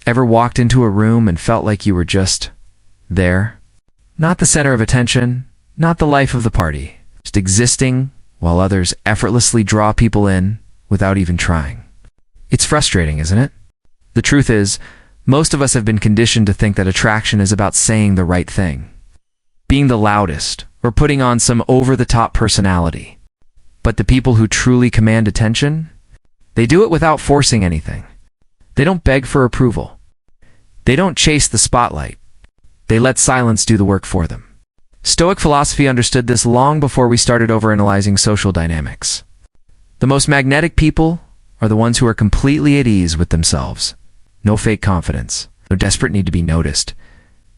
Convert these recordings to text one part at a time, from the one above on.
Ever walked into a room and felt like you were just there? Not the center of attention, not the life of the party, just existing while others effortlessly draw people in without even trying. It's frustrating, isn't it? The truth is, most of us have been conditioned to think that attraction is about saying the right thing, being the loudest, or putting on some over-the-top personality. But the people who truly command attention, they do it without forcing anything. They don't beg for approval. They don't chase the spotlight. They let silence do the work for them. Stoic philosophy understood this long before we started overanalyzing social dynamics. The most magnetic people are the ones who are completely at ease with themselves. No fake confidence, no desperate need to be noticed,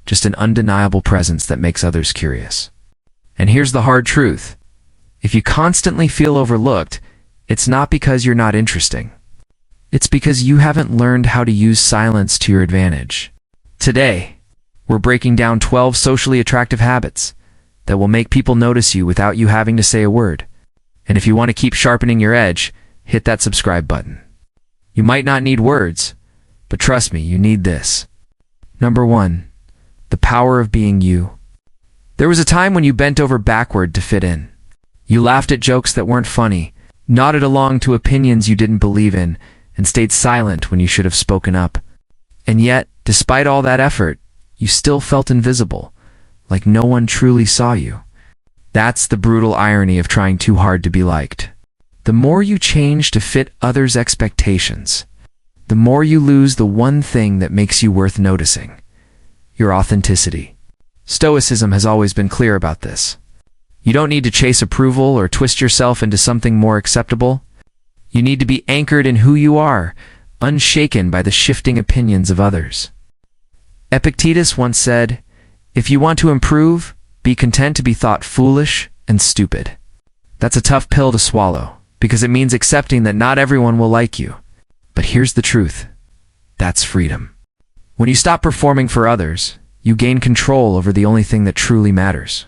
just an undeniable presence that makes others curious. And here's the hard truth. If you constantly feel overlooked, it's not because you're not interesting. It's because you haven't learned how to use silence to your advantage. Today, we're breaking down 12 socially attractive habits that will make people notice you without you having to say a word. And if you want to keep sharpening your edge, hit that subscribe button. You might not need words, but trust me, you need this. Number 1, the power of being you. There was a time when you bent over backward to fit in. You laughed at jokes that weren't funny, nodded along to opinions you didn't believe in, and stayed silent when you should have spoken up. And yet, despite all that effort, you still felt invisible, like no one truly saw you. That's the brutal irony of trying too hard to be liked. The more you change to fit others' expectations, the more you lose the one thing that makes you worth noticing: your authenticity. Stoicism has always been clear about this. You don't need to chase approval or twist yourself into something more acceptable. You need to be anchored in who you are, unshaken by the shifting opinions of others. Epictetus once said, "If you want to improve, be content to be thought foolish and stupid." That's a tough pill to swallow, because it means accepting that not everyone will like you. But here's the truth. That's freedom. When you stop performing for others, you gain control over the only thing that truly matters: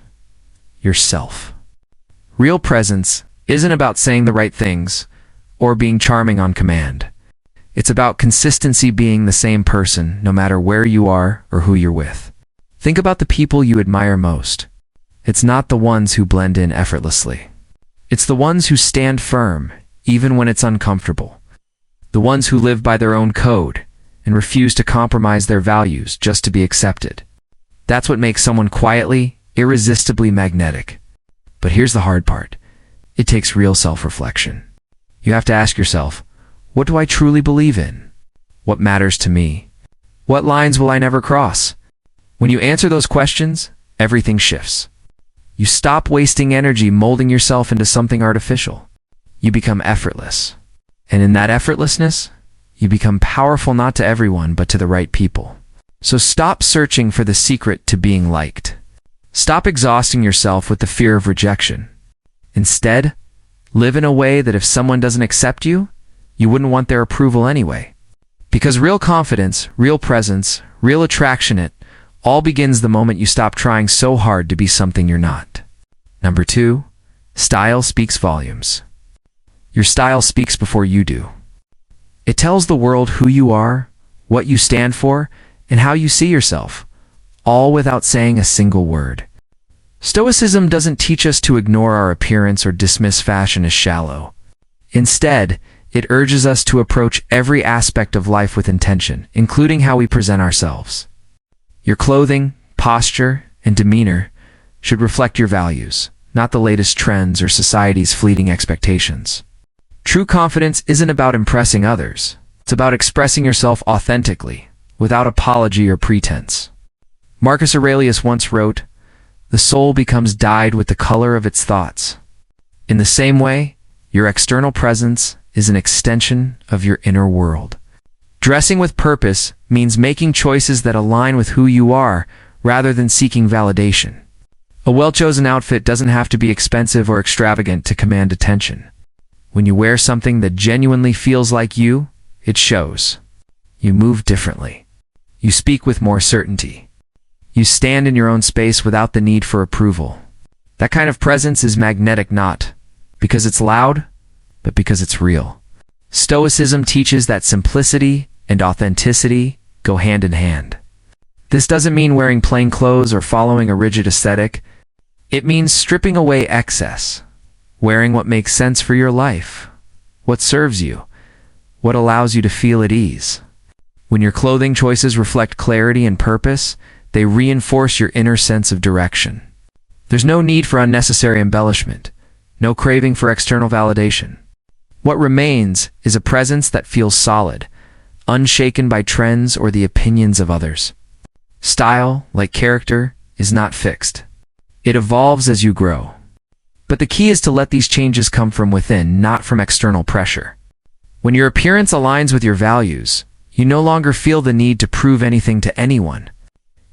yourself. Real presence isn't about saying the right things or being charming on command. It's about consistency, being the same person no matter where you are or who you're with. Think about the people you admire most. It's not the ones who blend in effortlessly. It's the ones who stand firm even when it's uncomfortable. The ones who live by their own code and refuse to compromise their values just to be accepted. That's what makes someone quietly, irresistibly magnetic. But here's the hard part. It takes real self-reflection. You have to ask yourself, what do I truly believe in? What matters to me? What lines will I never cross? When you answer those questions, everything shifts. You stop wasting energy molding yourself into something artificial. You become effortless. And in that effortlessness, you become powerful not to everyone, but to the right people. So stop searching for the secret to being liked. Stop exhausting yourself with the fear of rejection. Instead, live in a way that if someone doesn't accept you, you wouldn't want their approval anyway. Because real confidence, real presence, real attraction, it all begins the moment you stop trying so hard to be something you're not. Number 2, style speaks volumes. Your style speaks before you do. It tells the world who you are, what you stand for, and how you see yourself, all without saying a single word. Stoicism doesn't teach us to ignore our appearance or dismiss fashion as shallow. Instead, it urges us to approach every aspect of life with intention, including how we present ourselves. Your clothing, posture, and demeanor should reflect your values, not the latest trends or society's fleeting expectations. True confidence isn't about impressing others. It's about expressing yourself authentically, without apology or pretense. Marcus Aurelius once wrote, "The soul becomes dyed with the color of its thoughts." In the same way, your external presence is an extension of your inner world. Dressing with purpose means making choices that align with who you are, rather than seeking validation. A well-chosen outfit doesn't have to be expensive or extravagant to command attention. When you wear something that genuinely feels like you, it shows. You move differently. You speak with more certainty. You stand in your own space without the need for approval. That kind of presence is magnetic, not because it's loud, but because it's real. Stoicism teaches that simplicity and authenticity go hand in hand. This doesn't mean wearing plain clothes or following a rigid aesthetic. It means stripping away excess, wearing what makes sense for your life, what serves you, what allows you to feel at ease. When your clothing choices reflect clarity and purpose, they reinforce your inner sense of direction. There's no need for unnecessary embellishment, no craving for external validation. What remains is a presence that feels solid, unshaken by trends or the opinions of others. Style, like character, is not fixed. It evolves as you grow. But the key is to let these changes come from within, not from external pressure. When your appearance aligns with your values, you no longer feel the need to prove anything to anyone.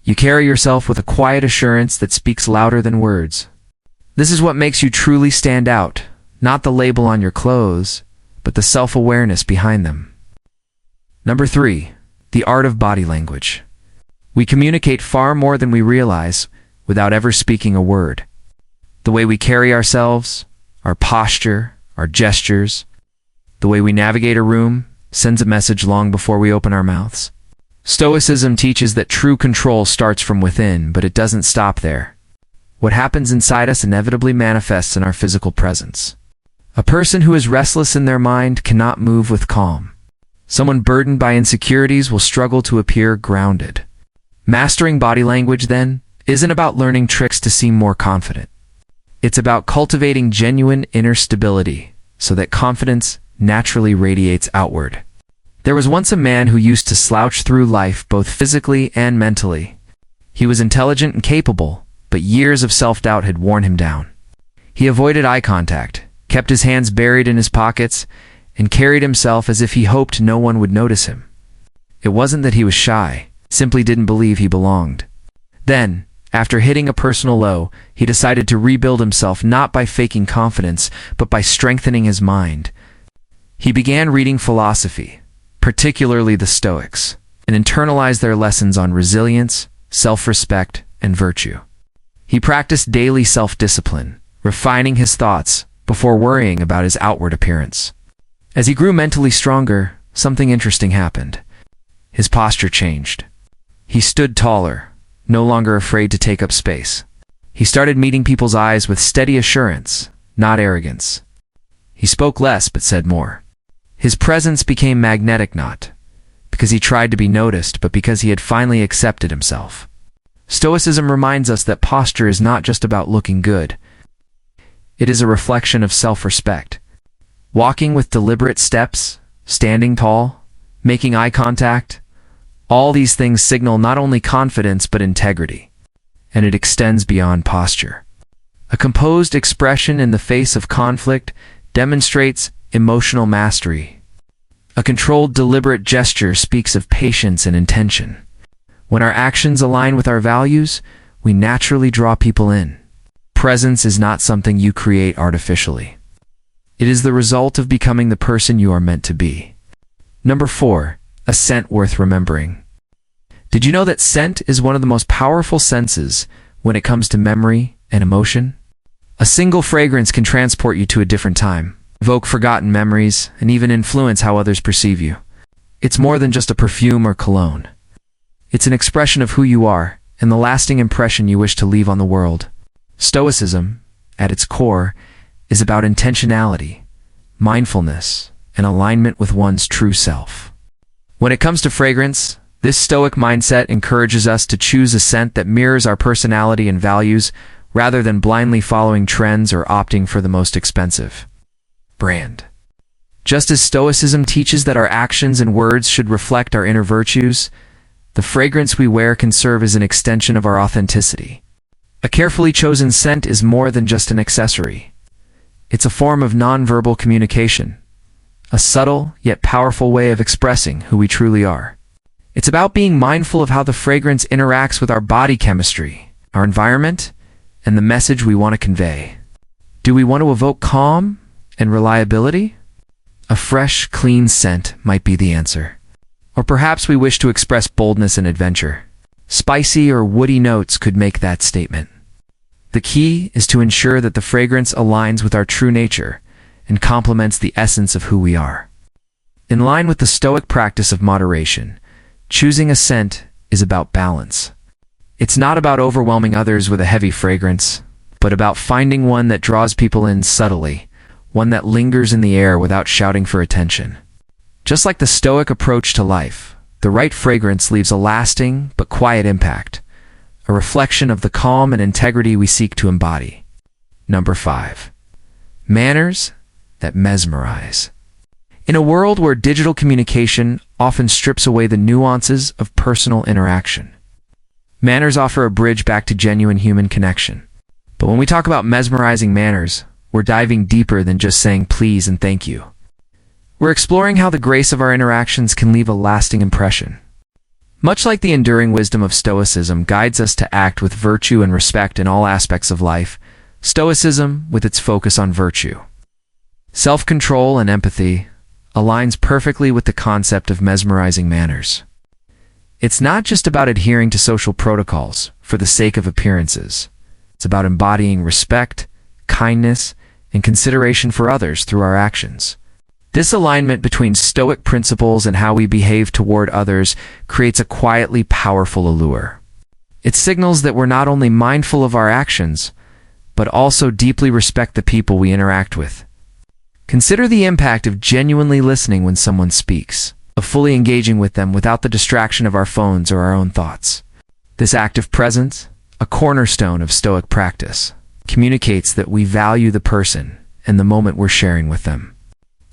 You carry yourself with a quiet assurance that speaks louder than words. This is what makes you truly stand out, not the label on your clothes, but the self-awareness behind them. Number 3, the art of body language. We communicate far more than we realize without ever speaking a word. The way we carry ourselves, our posture, our gestures, the way we navigate a room sends a message long before we open our mouths. Stoicism teaches that true control starts from within, but it doesn't stop there. What happens inside us inevitably manifests in our physical presence. A person who is restless in their mind cannot move with calm. Someone burdened by insecurities will struggle to appear grounded. Mastering body language, then, isn't about learning tricks to seem more confident. It's about cultivating genuine inner stability so that confidence naturally radiates outward. There was once a man who used to slouch through life both physically and mentally. He was intelligent and capable, but years of self-doubt had worn him down. He avoided eye contact, kept his hands buried in his pockets, and carried himself as if he hoped no one would notice him. It wasn't that he was shy, simply didn't believe he belonged. Then, after hitting a personal low, he decided to rebuild himself not by faking confidence, but by strengthening his mind. He began reading philosophy, particularly the Stoics, and internalized their lessons on resilience, self-respect, and virtue. He practiced daily self-discipline, refining his thoughts before worrying about his outward appearance. As he grew mentally stronger, something interesting happened. His posture changed. He stood taller, no longer afraid to take up space. He started meeting people's eyes with steady assurance, not arrogance. He spoke less but said more. His presence became magnetic, not because he tried to be noticed, but because he had finally accepted himself. Stoicism reminds us that posture is not just about looking good. It is a reflection of self-respect. Walking with deliberate steps, standing tall, making eye contact, all these things signal not only confidence but integrity, and it extends beyond posture. A composed expression in the face of conflict demonstrates emotional mastery. A controlled, deliberate gesture speaks of patience and intention. When our actions align with our values, we naturally draw people in. Presence is not something you create artificially. It is the result of becoming the person you are meant to be. Number 4, a scent worth remembering. Did you know that scent is one of the most powerful senses when it comes to memory and emotion? A single fragrance can transport you to a different time, evoke forgotten memories, and even influence how others perceive you. It's more than just a perfume or cologne. It's an expression of who you are and the lasting impression you wish to leave on the world. Stoicism, at its core, is about intentionality, mindfulness, and alignment with one's true self. When it comes to fragrance, this Stoic mindset encourages us to choose a scent that mirrors our personality and values rather than blindly following trends or opting for the most expensive brand. Just as Stoicism teaches that our actions and words should reflect our inner virtues, the fragrance we wear can serve as an extension of our authenticity. A carefully chosen scent is more than just an accessory. It's a form of nonverbal communication, a subtle yet powerful way of expressing who we truly are. It's about being mindful of how the fragrance interacts with our body chemistry, our environment, and the message we want to convey. Do we want to evoke calm and reliability? A fresh, clean scent might be the answer. Or perhaps we wish to express boldness and adventure. Spicy or woody notes could make that statement. The key is to ensure that the fragrance aligns with our true nature and complements the essence of who we are. In line with the Stoic practice of moderation, Choosing a scent is about balance. It's not about overwhelming others with a heavy fragrance, but about finding one that draws people in subtly, one that lingers in the air without shouting for attention. Just like the Stoic approach to life, the right fragrance leaves a lasting but quiet impact, a reflection of the calm and integrity we seek to embody. Number 5. Manners that mesmerize. In a world where digital communication often strips away the nuances of personal interaction, manners offer a bridge back to genuine human connection. But when we talk about mesmerizing manners, we're diving deeper than just saying please and thank you. We're exploring how the grace of our interactions can leave a lasting impression. Much like the enduring wisdom of Stoicism guides us to act with virtue and respect in all aspects of life, Stoicism, with its focus on virtue, self-control and empathy, aligns perfectly with the concept of mesmerizing manners. It's not just about adhering to social protocols for the sake of appearances. It's about embodying respect, kindness, and consideration for others through our actions. This alignment between Stoic principles and how we behave toward others creates a quietly powerful allure. It signals that we're not only mindful of our actions, but also deeply respect the people we interact with. Consider the impact of genuinely listening when someone speaks, of fully engaging with them without the distraction of our phones or our own thoughts. This active presence, a cornerstone of Stoic practice, communicates that we value the person and the moment we're sharing with them.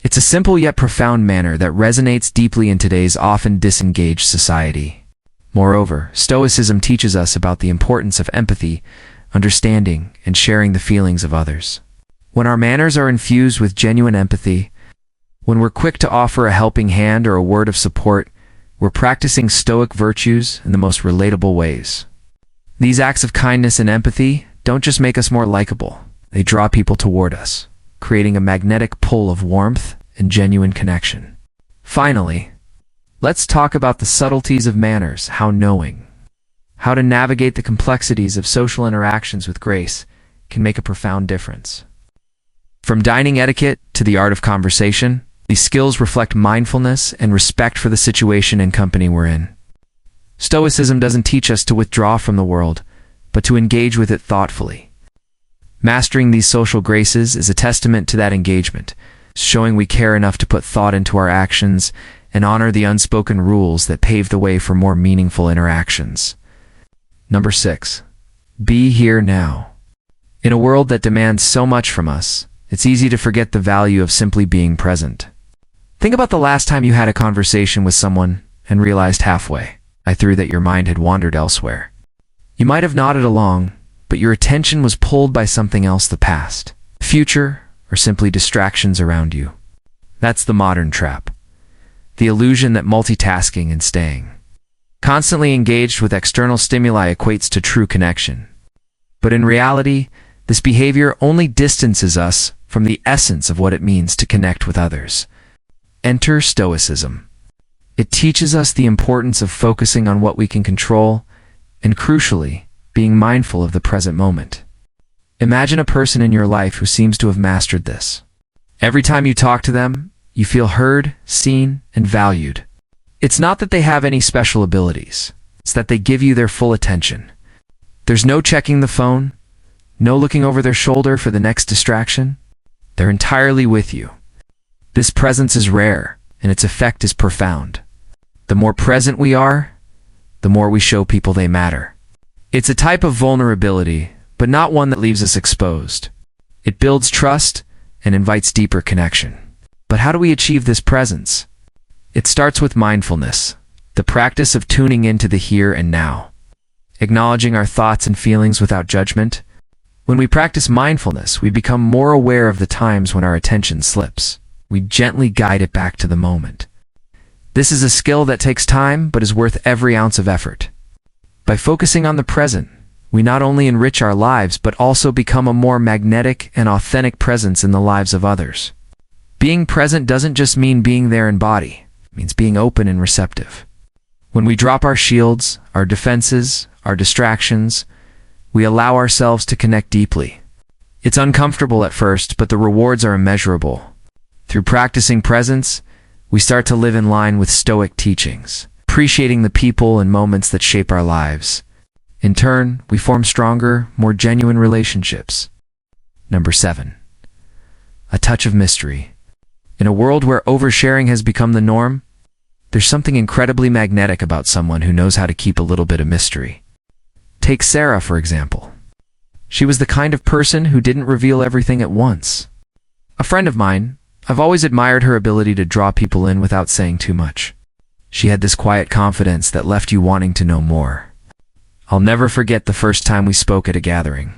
It's a simple yet profound manner that resonates deeply in today's often disengaged society. Moreover, Stoicism teaches us about the importance of empathy, understanding, and sharing the feelings of others. When our manners are infused with genuine empathy, when we're quick to offer a helping hand or a word of support, we're practicing Stoic virtues in the most relatable ways. These acts of kindness and empathy don't just make us more likable, they draw people toward us, creating a magnetic pull of warmth and genuine connection. Finally, let's talk about the subtleties of manners, how to navigate the complexities of social interactions with grace can make a profound difference. From dining etiquette to the art of conversation, these skills reflect mindfulness and respect for the situation and company we're in. Stoicism doesn't teach us to withdraw from the world, but to engage with it thoughtfully. Mastering these social graces is a testament to that engagement, showing we care enough to put thought into our actions and honor the unspoken rules that pave the way for more meaningful interactions. Number 6. Be here now. In a world that demands so much from us, it's easy to forget the value of simply being present. Think about the last time you had a conversation with someone and realized halfway through that your mind had wandered elsewhere. You might have nodded along, but your attention was pulled by something else, the past, future, or simply distractions around you. That's the modern trap. The illusion that multitasking and staying constantly engaged with external stimuli equates to true connection. But in reality, this behavior only distances us from the essence of what it means to connect with others. Enter Stoicism. It teaches us the importance of focusing on what we can control and, crucially, being mindful of the present moment. Imagine a person in your life who seems to have mastered this. Every time you talk to them, you feel heard, seen, and valued. It's not that they have any special abilities. It's that they give you their full attention. There's no checking the phone, no looking over their shoulder for the next distraction. They're entirely with you. This presence is rare, and its effect is profound. The more present we are, the more we show people they matter. It's a type of vulnerability, but not one that leaves us exposed. It builds trust and invites deeper connection. But how do we achieve this presence? It starts with mindfulness, the practice of tuning into the here and now, acknowledging our thoughts and feelings without judgment. When we practice mindfulness, we become more aware of the times when our attention slips. We gently guide it back to the moment. This is a skill that takes time, but is worth every ounce of effort. By focusing on the present, we not only enrich our lives, but also become a more magnetic and authentic presence in the lives of others. Being present doesn't just mean being there in body. It means being open and receptive. When we drop our shields, our defenses, our distractions, we allow ourselves to connect deeply. It's uncomfortable at first, but the rewards are immeasurable. Through practicing presence, we start to live in line with Stoic teachings, appreciating the people and moments that shape our lives. In turn, we form stronger, more genuine relationships. Number 7. A touch of mystery. In a world where oversharing has become the norm, there's something incredibly magnetic about someone who knows how to keep a little bit of mystery. Take Sarah, for example. She was the kind of person who didn't reveal everything at once. A friend of mine, I've always admired her ability to draw people in without saying too much. She had this quiet confidence that left you wanting to know more. I'll never forget the first time we spoke at a gathering.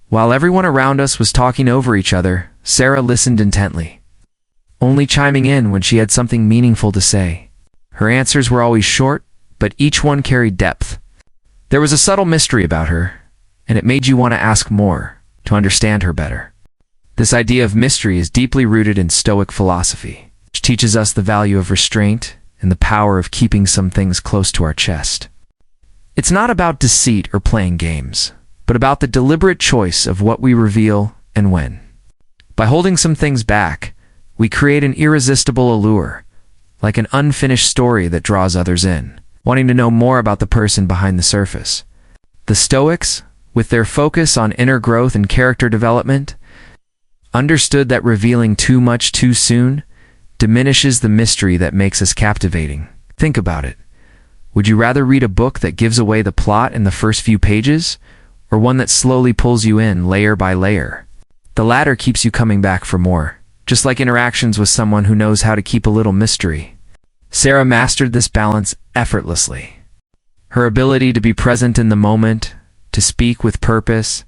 While everyone around us was talking over each other, Sarah listened intently, only chiming in when she had something meaningful to say. Her answers were always short, but each one carried depth. There was a subtle mystery about her, and it made you want to ask more, to understand her better. This idea of mystery is deeply rooted in Stoic philosophy, which teaches us the value of restraint and the power of keeping some things close to our chest. It's not about deceit or playing games, but about the deliberate choice of what we reveal and when. By holding some things back, we create an irresistible allure, like an unfinished story that draws others in, wanting to know more about the person behind the surface. The Stoics, with their focus on inner growth and character development, understood that revealing too much too soon diminishes the mystery that makes us captivating. Think about it. Would you rather read a book that gives away the plot in the first few pages, or one that slowly pulls you in layer by layer? The latter keeps you coming back for more, just like interactions with someone who knows how to keep a little mystery. Sarah mastered this balance effortlessly. Her ability to be present in the moment, to speak with purpose,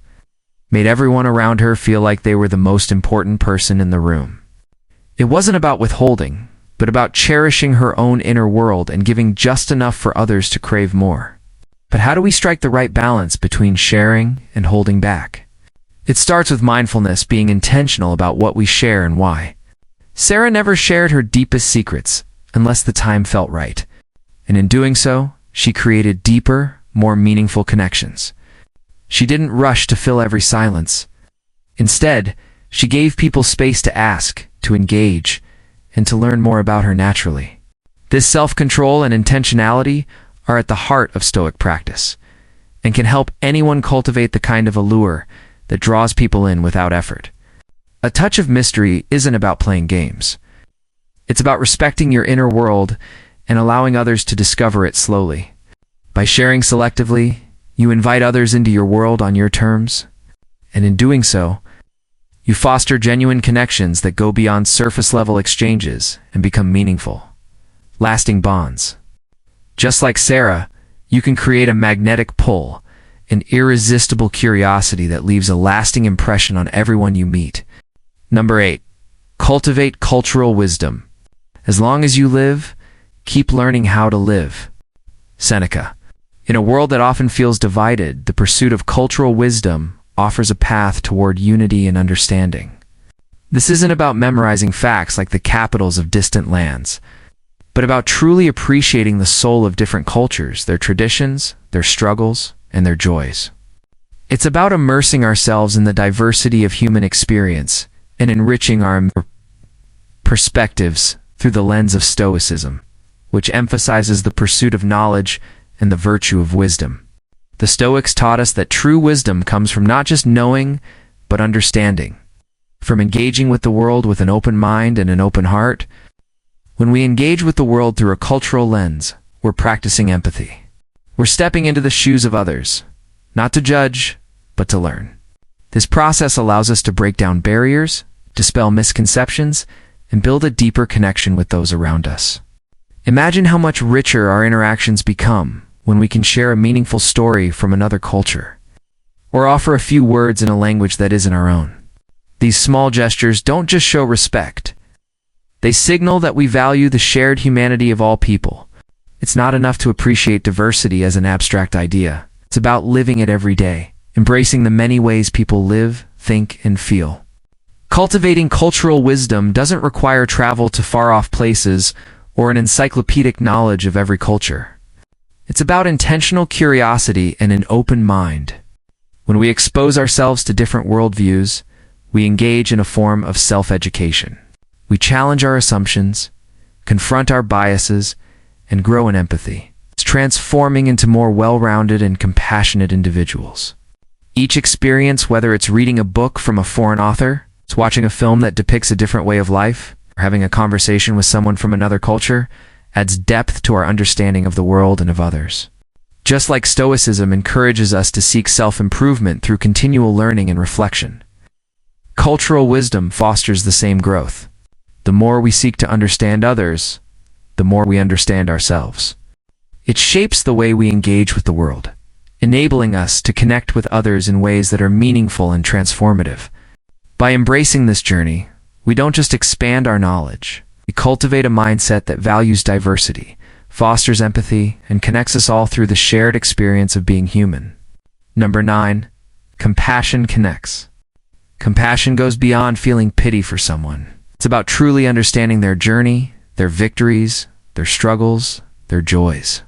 made everyone around her feel like they were the most important person in the room. It wasn't about withholding, but about cherishing her own inner world and giving just enough for others to crave more. But how do we strike the right balance between sharing and holding back? It starts with mindfulness, being intentional about what we share and why. Sarah never shared her deepest secrets unless the time felt right, and in doing so, she created deeper, more meaningful connections. She didn't rush to fill every silence. Instead, she gave people space to ask, to engage, and to learn more about her naturally. This self-control and intentionality are at the heart of Stoic practice, and can help anyone cultivate the kind of allure that draws people in without effort. A touch of mystery isn't about playing games. It's about respecting your inner world and allowing others to discover it slowly. By sharing selectively, you invite others into your world on your terms, and in doing so, you foster genuine connections that go beyond surface-level exchanges and become meaningful, lasting bonds. Just like Sarah, you can create a magnetic pull, an irresistible curiosity that leaves a lasting impression on everyone you meet. Number 8. Cultivate cultural wisdom. As long as you live, keep learning how to live. Seneca. In a world that often feels divided, the pursuit of cultural wisdom offers a path toward unity and understanding. This isn't about memorizing facts like the capitals of distant lands, but about truly appreciating the soul of different cultures, their traditions, their struggles, and their joys. It's about immersing ourselves in the diversity of human experience and enriching our perspectives through the lens of Stoicism, which emphasizes the pursuit of knowledge and the virtue of wisdom. The Stoics taught us that true wisdom comes from not just knowing, but understanding. From engaging with the world with an open mind and an open heart. When we engage with the world through a cultural lens, we're practicing empathy. We're stepping into the shoes of others, not to judge, but to learn. This process allows us to break down barriers, dispel misconceptions, and build a deeper connection with those around us. Imagine how much richer our interactions become when we can share a meaningful story from another culture, or offer a few words in a language that isn't our own. These small gestures don't just show respect. They signal that we value the shared humanity of all people. It's not enough to appreciate diversity as an abstract idea. It's about living it every day, embracing the many ways people live, think, and feel. Cultivating cultural wisdom doesn't require travel to far-off places or an encyclopedic knowledge of every culture. It's about intentional curiosity and an open mind. When we expose ourselves to different worldviews, we engage in a form of self-education. We challenge our assumptions, confront our biases, and grow in empathy. transforming into more well-rounded and compassionate individuals. Each experience, whether it's reading a book from a foreign author, it's watching a film that depicts a different way of life, or having a conversation with someone from another culture, adds depth to our understanding of the world and of others. Just like Stoicism encourages us to seek self-improvement through continual learning and reflection, cultural wisdom fosters the same growth. The more we seek to understand others, the more we understand ourselves. It shapes the way we engage with the world, enabling us to connect with others in ways that are meaningful and transformative. By embracing this journey, we don't just expand our knowledge, we cultivate a mindset that values diversity, fosters empathy, and connects us all through the shared experience of being human. Number 9. Compassion connects. Compassion goes beyond feeling pity for someone. It's about truly understanding their journey, their victories, their struggles, their joys,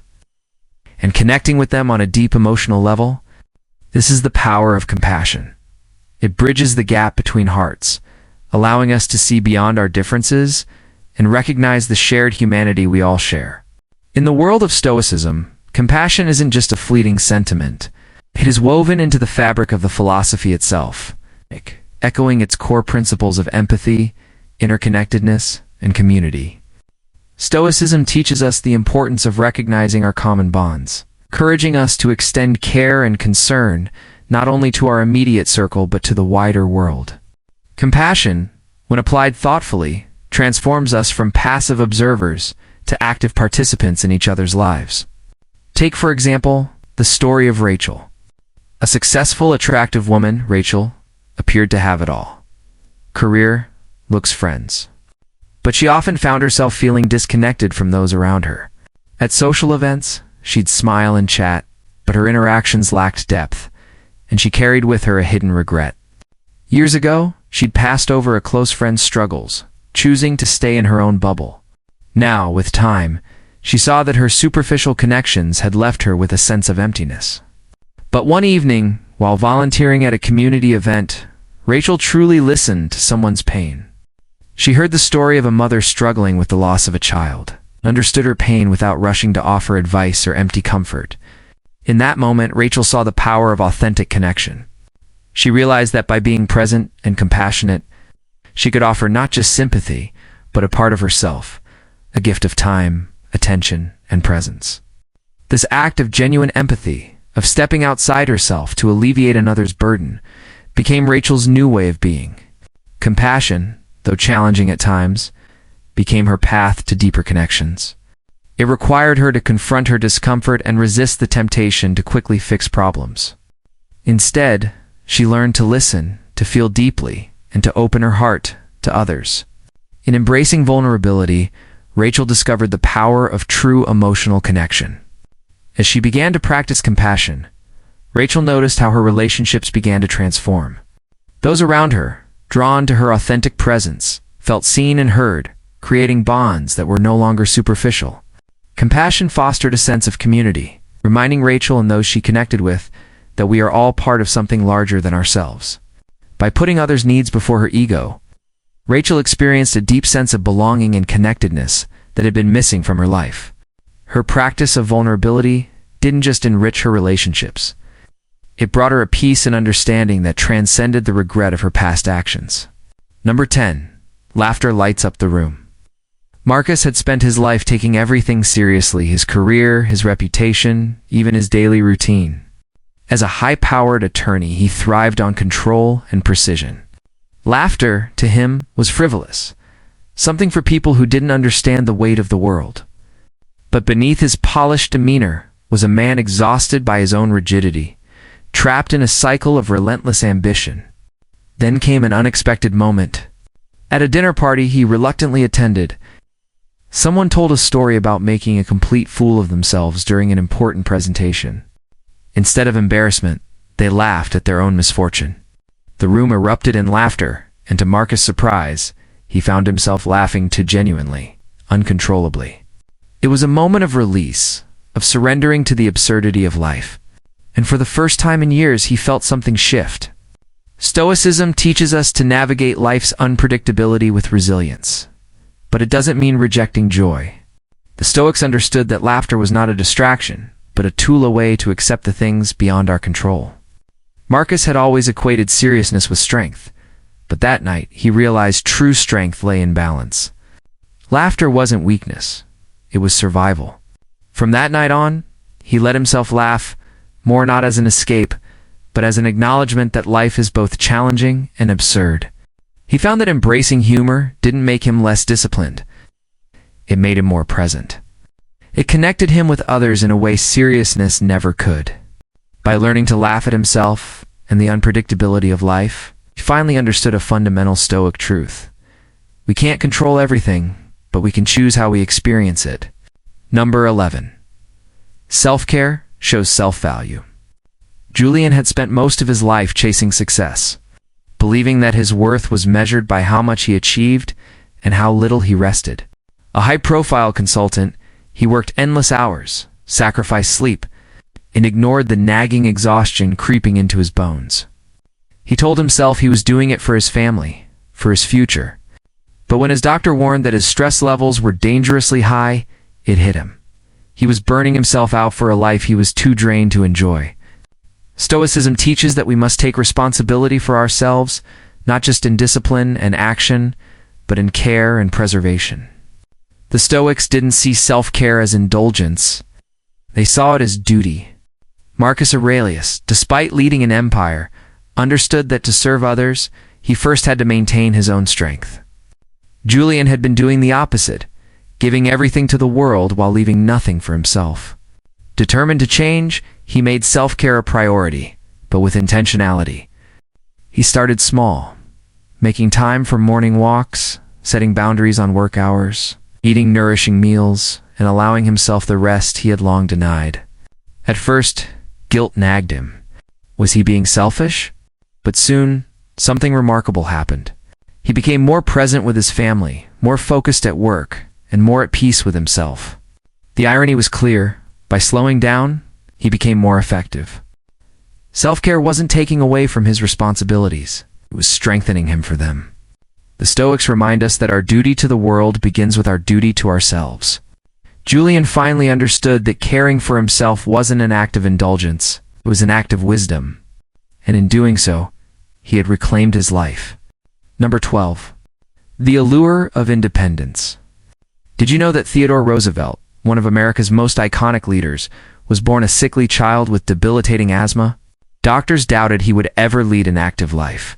and connecting with them on a deep emotional level. This is the power of compassion. It bridges the gap between hearts, allowing us to see beyond our differences and recognize the shared humanity we all share. In the world of Stoicism, compassion isn't just a fleeting sentiment. It is woven into the fabric of the philosophy itself, echoing its core principles of empathy, interconnectedness, and community. Stoicism teaches us the importance of recognizing our common bonds, encouraging us to extend care and concern not only to our immediate circle but to the wider world. Compassion, when applied thoughtfully, transforms us from passive observers to active participants in each other's lives. Take, for example, the story of Rachel. A successful, attractive woman, Rachel appeared to have it all: career, looks, friends. But she often found herself feeling disconnected from those around her. At social events, she'd smile and chat, but her interactions lacked depth, and she carried with her a hidden regret. Years ago, she'd passed over a close friend's struggles, choosing to stay in her own bubble. Now, with time, she saw that her superficial connections had left her with a sense of emptiness. But one evening, while volunteering at a community event, Rachel truly listened to someone's pain. She heard the story of a mother struggling with the loss of a child, understood her pain without rushing to offer advice or empty comfort. In that moment, Rachel saw the power of authentic connection. She realized that by being present and compassionate, she could offer not just sympathy, but a part of herself, a gift of time, attention, and presence. This act of genuine empathy, of stepping outside herself to alleviate another's burden, became Rachel's new way of being. Compassion, though challenging at times, became her path to deeper connections. It required her to confront her discomfort and resist the temptation to quickly fix problems. Instead, she learned to listen, to feel deeply, and to open her heart to others. In embracing vulnerability, Rachel discovered the power of true emotional connection. As she began to practice compassion, Rachel noticed how her relationships began to transform. Those around her, drawn to her authentic presence, felt seen and heard, creating bonds that were no longer superficial. Compassion fostered a sense of community, reminding Rachel and those she connected with that we are all part of something larger than ourselves. By putting others' needs before her ego, Rachel experienced a deep sense of belonging and connectedness that had been missing from her life. Her practice of vulnerability didn't just enrich her relationships. It brought her a peace and understanding that transcended the regret of her past actions. Number 10. Laughter lights up the room. Marcus had spent his life taking everything seriously: his career, his reputation, even his daily routine. As a high-powered attorney, he thrived on control and precision. Laughter, to him, was frivolous, something for people who didn't understand the weight of the world. But beneath his polished demeanor was a man exhausted by his own rigidity, trapped in a cycle of relentless ambition. Then came an unexpected moment. At a dinner party he reluctantly attended, someone told a story about making a complete fool of themselves during an important presentation. Instead of embarrassment, they laughed at their own misfortune. The room erupted in laughter, and to Marcus' surprise, he found himself laughing too genuinely, uncontrollably. It was a moment of release, of surrendering to the absurdity of life. And for the first time in years, he felt something shift. Stoicism teaches us to navigate life's unpredictability with resilience. But it doesn't mean rejecting joy. The Stoics understood that laughter was not a distraction, but a tool, a way to accept the things beyond our control. Marcus had always equated seriousness with strength, but that night he realized true strength lay in balance. Laughter wasn't weakness, it was survival. From that night on, he let himself laugh, more not as an escape, but as an acknowledgement that life is both challenging and absurd. He found that embracing humor didn't make him less disciplined. It made him more present. It connected him with others in a way seriousness never could. By learning to laugh at himself and the unpredictability of life, he finally understood a fundamental Stoic truth. We can't control everything, but we can choose how we experience it. Number 11. Self-care shows self-value. Julian had spent most of his life chasing success, believing that his worth was measured by how much he achieved and how little he rested. A high-profile consultant, he worked endless hours, sacrificed sleep, and ignored the nagging exhaustion creeping into his bones. He told himself he was doing it for his family, for his future. But when his doctor warned that his stress levels were dangerously high, it hit him. He was burning himself out for a life he was too drained to enjoy. Stoicism teaches that we must take responsibility for ourselves, not just in discipline and action, but in care and preservation. The Stoics didn't see self-care as indulgence. They saw it as duty. Marcus Aurelius, despite leading an empire, understood that to serve others, he first had to maintain his own strength. Julian had been doing the opposite, giving everything to the world while leaving nothing for himself. Determined to change, he made self-care a priority, but with intentionality. He started small, making time for morning walks, setting boundaries on work hours, eating nourishing meals, and allowing himself the rest he had long denied. At first, guilt nagged him. Was he being selfish? But soon, something remarkable happened. He became more present with his family, more focused at work, and more at peace with himself. The irony was clear. By slowing down, he became more effective. Self-care wasn't taking away from his responsibilities. It was strengthening him for them. The Stoics remind us that our duty to the world begins with our duty to ourselves. Julian finally understood that caring for himself wasn't an act of indulgence, it was an act of wisdom. And in doing so, he had reclaimed his life. Number 12. The Allure of Independence. Did you know that Theodore Roosevelt, one of America's most iconic leaders, was born a sickly child with debilitating asthma? Doctors doubted he would ever lead an active life.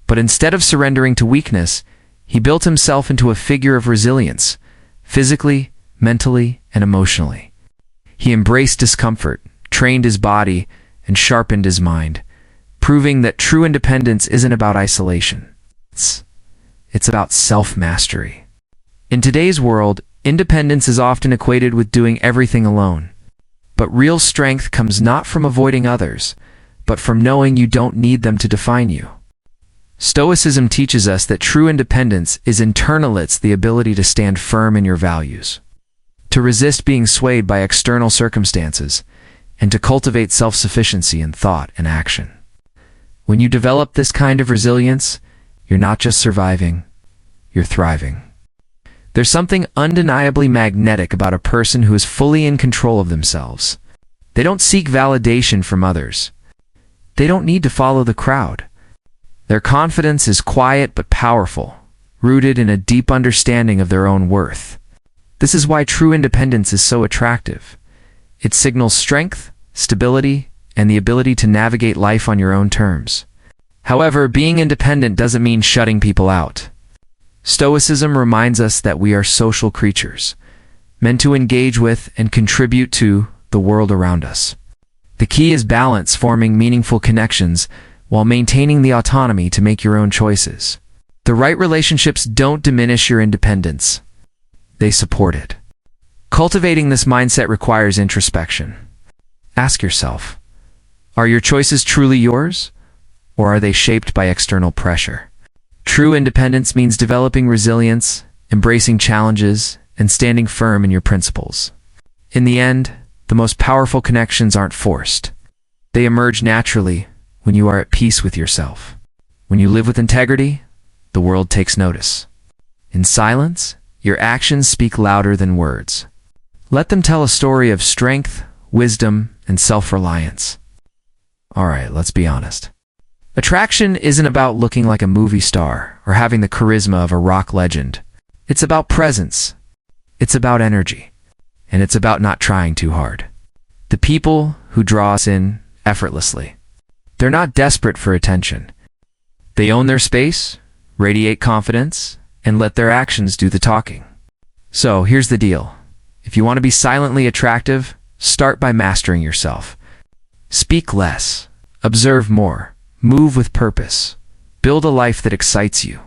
But instead of surrendering to weakness, he built himself into a figure of resilience, physically, mentally, and emotionally. He embraced discomfort, trained his body, and sharpened his mind, proving that true independence isn't about isolation. It's about self-mastery. In today's world, independence is often equated with doing everything alone. But real strength comes not from avoiding others, but from knowing you don't need them to define you. Stoicism teaches us that true independence is internal. It's the ability to stand firm in your values, to resist being swayed by external circumstances, and to cultivate self-sufficiency in thought and action. When you develop this kind of resilience, you're not just surviving, you're thriving. There's something undeniably magnetic about a person who is fully in control of themselves. They don't seek validation from others. They don't need to follow the crowd. Their confidence is quiet but powerful, rooted in a deep understanding of their own worth. This is why true independence is so attractive. It signals strength, stability, and the ability to navigate life on your own terms. However, being independent doesn't mean shutting people out. Stoicism reminds us that we are social creatures, meant to engage with and contribute to the world around us. The key is balance, forming meaningful connections while maintaining the autonomy to make your own choices. The right relationships don't diminish your independence. They support it. Cultivating this mindset requires introspection. Ask yourself, are your choices truly yours, or are they shaped by external pressure? True independence means developing resilience, embracing challenges, and standing firm in your principles. In the end, the most powerful connections aren't forced. They emerge naturally when you are at peace with yourself. When you live with integrity, the world takes notice. In silence, your actions speak louder than words. Let them tell a story of strength, wisdom, and self-reliance. Alright, let's be honest. Attraction isn't about looking like a movie star or having the charisma of a rock legend. It's about presence. It's about energy. And it's about not trying too hard. The people who draw us in effortlessly. They're not desperate for attention. They own their space, radiate confidence, and let their actions do the talking. So here's the deal. If you want to be silently attractive, start by mastering yourself. Speak less, observe more, move with purpose, build a life that excites you,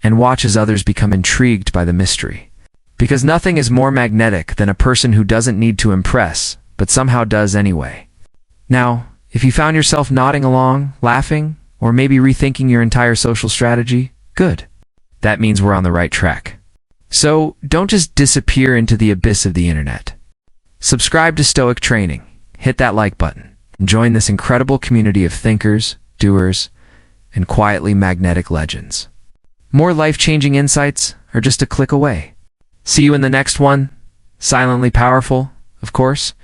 and watch as others become intrigued by the mystery. Because nothing is more magnetic than a person who doesn't need to impress, but somehow does anyway. Now, if you found yourself nodding along, laughing, or maybe rethinking your entire social strategy, good. That means we're on the right track. So, don't just disappear into the abyss of the internet. Subscribe to Stoic Training, hit that like button, and join this incredible community of thinkers, doers, and quietly magnetic legends. More life-changing insights are just a click away. See you in the next one. Silently powerful, of course.